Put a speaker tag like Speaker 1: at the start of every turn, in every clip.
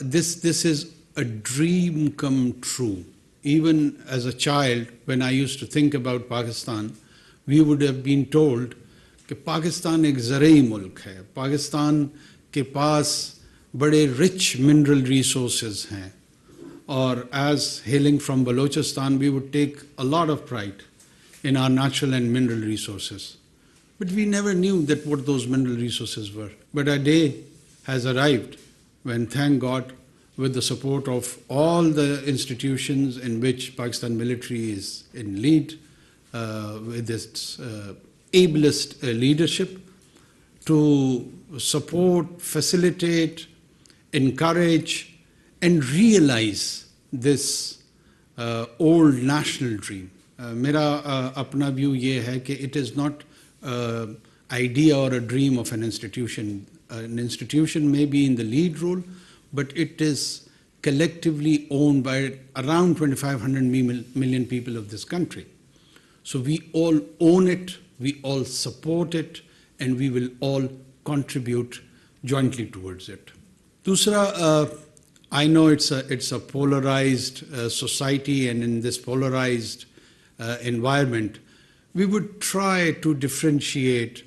Speaker 1: This is a dream come true. Even as a child, when I used to think about Pakistan, we would have been told that Pakistan एक ज़राई मुल्क है, पाकिस्तान के पास बड़े rich mineral resources हैं, और as hailing from Balochistan, we would take a lot of pride in our natural and mineral resources. But we never knew that what those mineral resources were. But a day has arrived when, thank God, with the support of all the institutions in which Pakistan military is in lead, with its ablest leadership, to support, facilitate, encourage, and realize this old national dream. मेरा अपना view ये है कि it is not an idea or a dream of an institution. An institution may be in the lead role, but it is collectively owned by around 2,500 million people of this country. So we all own it, we all support it, and we will all contribute jointly towards it. Dusra, I know it's a polarized society, and in this polarized environment, we would try to differentiate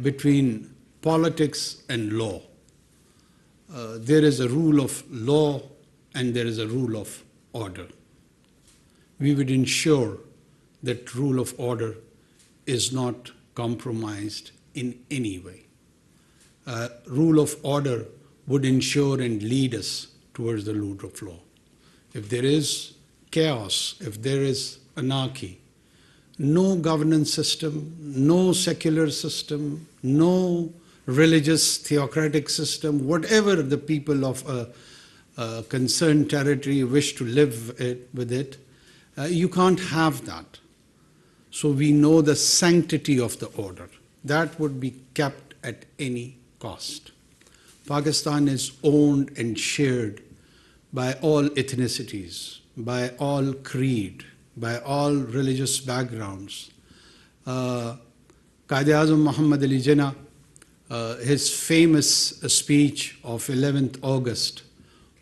Speaker 1: between politics and law. There is a rule of law and there is a rule of order. We would ensure that rule of order is not compromised in any way. Rule of order would ensure and lead us towards the rule of law. If there is chaos, if there is anarchy, no governance system, no secular system, no religious theocratic system, whatever the people of a concerned territory wish to live with it, you can't have that. So we know the sanctity of the order. That would be kept at any cost. Pakistan is owned and shared by all ethnicities, by all creed, by all religious backgrounds. Quaid-e-Azam Muhammad Ali Jinnah, his famous speech of 11th August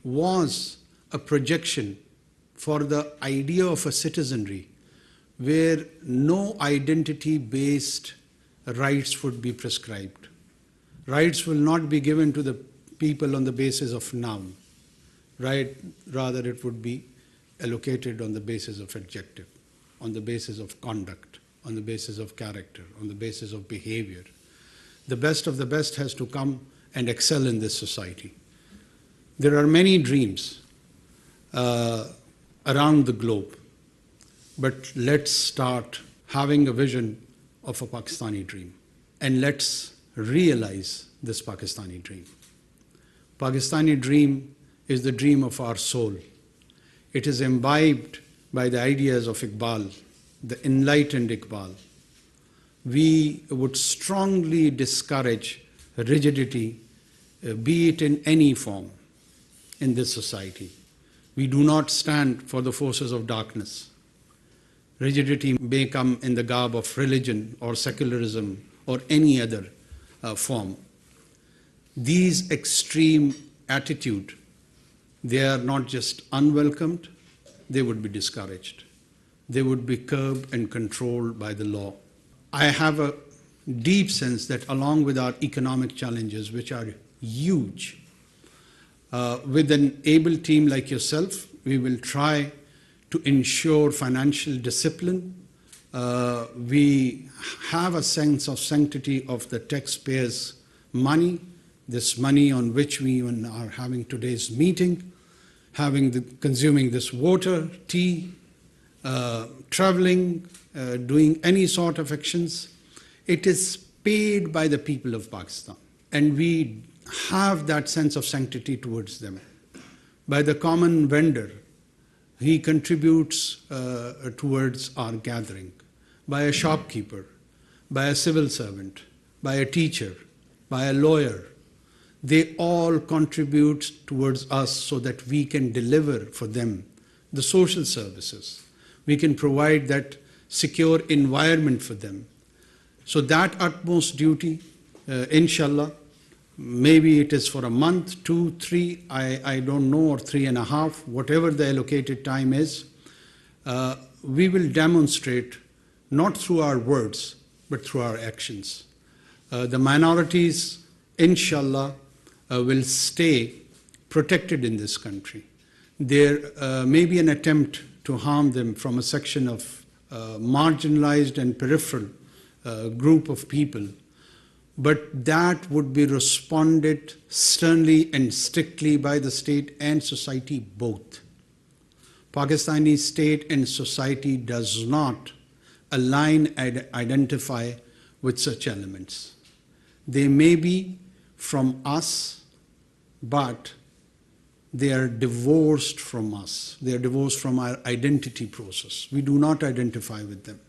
Speaker 1: was a projection for the idea of a citizenry where no identity-based rights would be prescribed. Rights will not be given to the people on the basis of noun, right? Rather, it would be allocated on the basis of adjective, on the basis of conduct, on the basis of character, on the basis of behavior. The best of the best has to come and excel in this society. There are many dreams around the globe, but let's start having a vision of a Pakistani dream, and let's realize this Pakistani dream. Pakistani dream is the dream of our soul. It is imbibed by the ideas of Iqbal, the enlightened Iqbal. We would strongly discourage rigidity, be it in any form, in this society. We do not stand for the forces of darkness. Rigidity may come in the garb of religion or secularism or any other form. These extreme attitudes, they are not just unwelcomed, they would be discouraged. They would be curbed and controlled by the law. I have a deep sense that along with our economic challenges, which are huge, with an able team like yourself, we will try to ensure financial discipline. We have a sense of sanctity of the taxpayers' money, this money on which we are having today's meeting, consuming this water, tea, traveling, doing any sort of actions. It is paid by the people of Pakistan, and we have that sense of sanctity towards them. By the common vendor, he contributes towards our gathering. By a shopkeeper, by a civil servant, by a teacher, by a lawyer, they all contribute towards us so that we can deliver for them the social services. We can provide that secure environment for them. So that utmost duty, inshallah, maybe it is for a month, 2, 3, I don't know, or 3.5, whatever the allocated time is, we will demonstrate not through our words, but through our actions. The minorities, inshallah, will stay protected in this country. There may be an attempt to harm them from a section of marginalized and peripheral group of people, but that would be responded sternly and strictly by the state and society both. Pakistani state and society does not align and identify with such elements. They may be from us, but they are divorced from us. They are divorced from our identity process. We do not identify with them.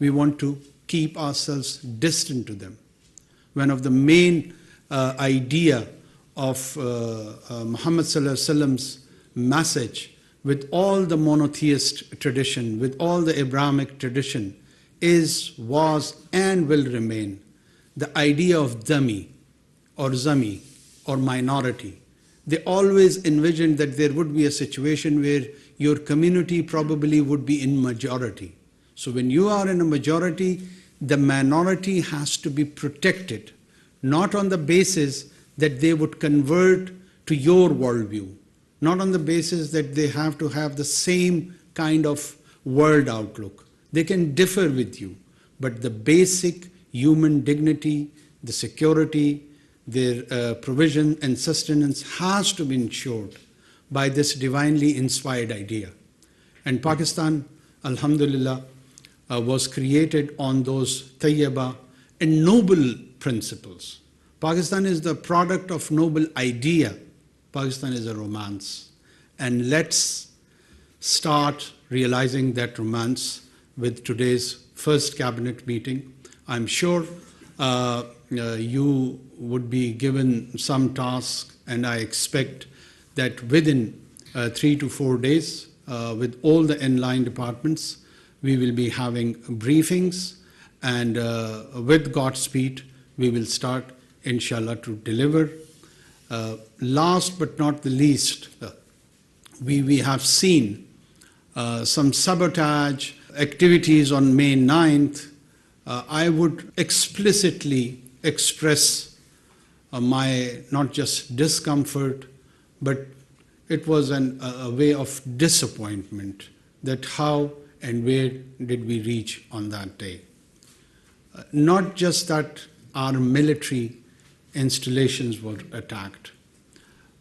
Speaker 1: We want to keep ourselves distant to them. One of the main idea of Muhammad Sallallahu Alaihi Wasallam's message with all the monotheist tradition, with all the Abrahamic tradition, was, and will remain the idea of dami or zami or minority. They always envisioned that there would be a situation where your community probably would be in majority. So when you are in a majority, the minority has to be protected, not on the basis that they would convert to your worldview, not on the basis that they have to have the same kind of world outlook. They can differ with you, but the basic human dignity, the security, their provision and sustenance has to be ensured by this divinely inspired idea. And Pakistan, alhamdulillah, was created on those tayyaba and noble principles. Pakistan is the product of noble idea. Pakistan is a romance. And let's start realizing that romance with today's first cabinet meeting. I'm sure you would be given some task, and I expect that within 3 to 4 days, with all the inline departments, we will be having briefings, and with Godspeed, we will start, inshallah, to deliver. Last but not the least, we have seen some sabotage activities on May 9th. I would explicitly express my not just discomfort, but it was a way of disappointment that how and where did we reach on that day. Not just that our military installations were attacked.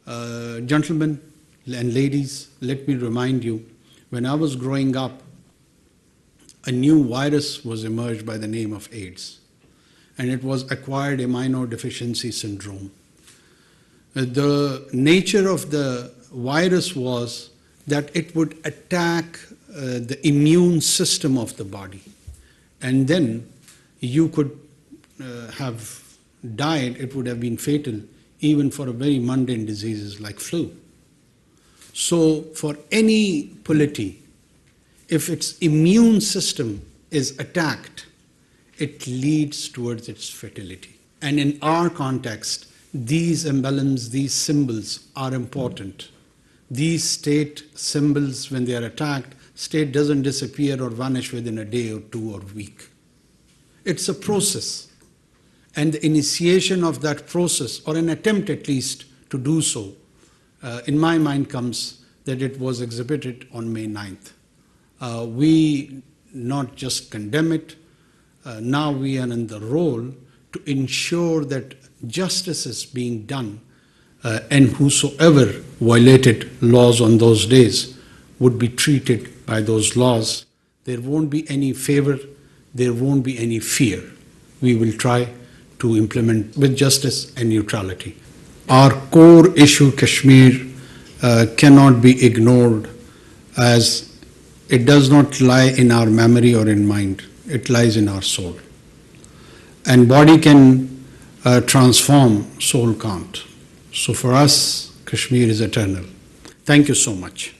Speaker 1: Gentlemen and ladies, let me remind you, when I was growing up, a new virus was emerged by the name of AIDS, and it was acquired immunodeficiency syndrome. The nature of the virus was that it would attack the immune system of the body, and then you could have died. It would have been fatal even for a very mundane diseases like flu. So for any polity, if its immune system is attacked, it leads towards its fatality. And in our context, these emblems, these symbols are important. These state symbols, when they are attacked, state doesn't disappear or vanish within a day or 2 or a week. It's a process. And the initiation of that process, or an attempt at least to do so, in my mind comes that it was exhibited on May 9th. We not just condemn it, now we are in the role to ensure that justice is being done, and whosoever violated laws on those days would be treated by those laws. There won't be any favor, there won't be any fear. We will try to implement with justice and neutrality. Our core issue, Kashmir, cannot be ignored, as it does not lie in our memory or in mind. It lies in our soul. And body can transform, soul can't. So for us, Kashmir is eternal. Thank you so much.